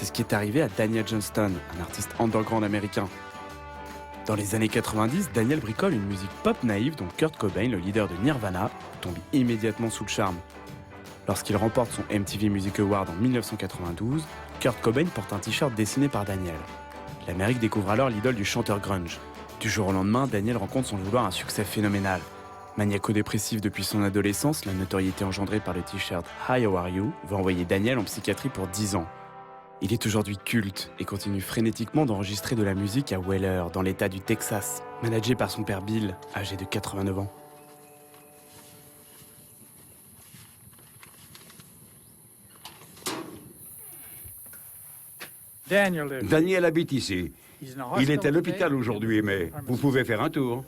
C'est ce qui est arrivé à Daniel Johnston, un artiste underground américain. Dans les années 90, Daniel bricole une musique pop naïve dont Kurt Cobain, le leader de Nirvana, tombe immédiatement sous le charme. Lorsqu'il remporte son MTV Music Award en 1992, Kurt Cobain porte un t-shirt dessiné par Daniel. L'Amérique découvre alors l'idole du chanteur grunge. Du jour au lendemain, Daniel rencontre sans le vouloir un succès phénoménal. Maniaco-dépressif depuis son adolescence, la notoriété engendrée par le t-shirt « Hi, how are you » va envoyer Daniel en psychiatrie pour 10 ans. Il est aujourd'hui culte et continue frénétiquement d'enregistrer de la musique à Weller, dans l'état du Texas, managé par son père Bill, âgé de 89 ans. Daniel habite ici. Il est à l'hôpital aujourd'hui, mais vous pouvez faire un tour.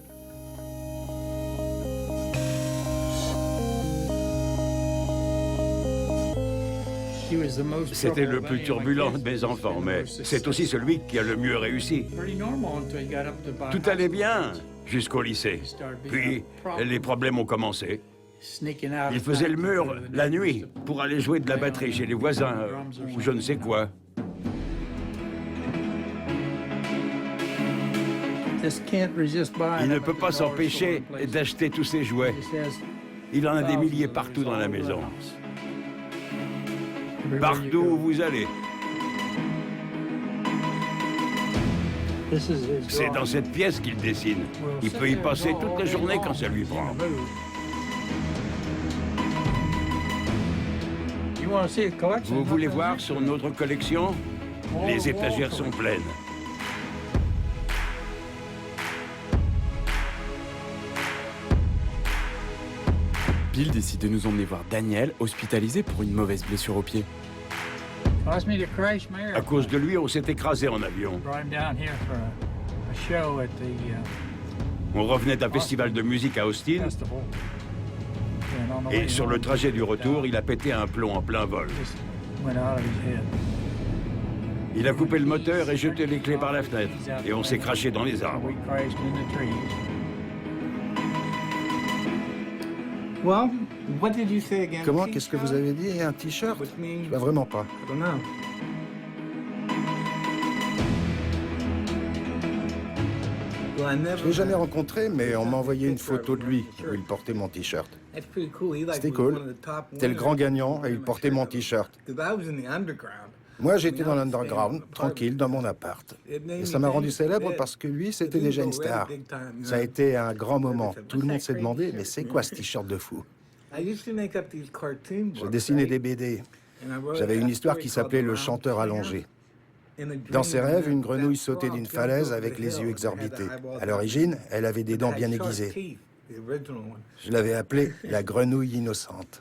C'était le plus turbulent de mes enfants, mais c'est aussi celui qui a le mieux réussi. Tout allait bien jusqu'au lycée. Puis, les problèmes ont commencé. Il faisait le mur la nuit pour aller jouer de la batterie chez les voisins, ou je ne sais quoi. Il ne peut pas s'empêcher d'acheter tous ses jouets. Il en a des milliers partout dans la maison. Partout où vous allez. C'est dans cette pièce qu'il dessine. Il peut y passer toute la journée quand ça lui prend. Vous voulez voir son autre collection? Les étagères sont pleines. Bill décide de nous emmener voir Daniel, hospitalisé pour une mauvaise blessure au pied. À cause de lui, on s'est écrasé en avion. On revenait d'un festival de musique à Austin. Et sur le trajet du retour, il a pété un plomb en plein vol. Il a coupé le moteur et jeté les clés par la fenêtre. Et on s'est craché dans les arbres. Comment? Qu'est-ce que vous avez dit? Un t-shirt? Je vois vraiment pas. Je l'ai jamais rencontré, mais on m'a envoyé une photo de lui où il portait mon t-shirt. C'était cool. C'était le grand gagnant et il portait mon t-shirt. Moi, j'étais dans l'underground, tranquille, dans mon appart. Et ça m'a rendu célèbre parce que lui, c'était déjà une star. Ça a été un grand moment. Tout le monde s'est demandé, mais c'est quoi ce t-shirt de fou? Je dessinais des BD. J'avais une histoire qui s'appelait Le chanteur allongé. Dans ses rêves, une grenouille sautait d'une falaise avec les yeux exorbités. À l'origine, elle avait des dents bien aiguisées. Je l'avais appelée la grenouille innocente.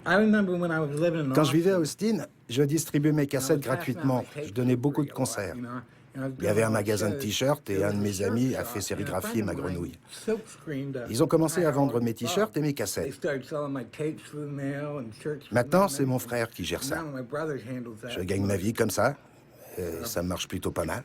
Quand je vivais à Austin, je distribuais mes cassettes gratuitement. Je donnais beaucoup de concerts. Il y avait un magasin de t-shirts et un de mes amis a fait sérigraphier ma grenouille. Ils ont commencé à vendre mes t-shirts et mes cassettes. Maintenant, c'est mon frère qui gère ça. Je gagne ma vie comme ça. Et ça marche plutôt pas mal.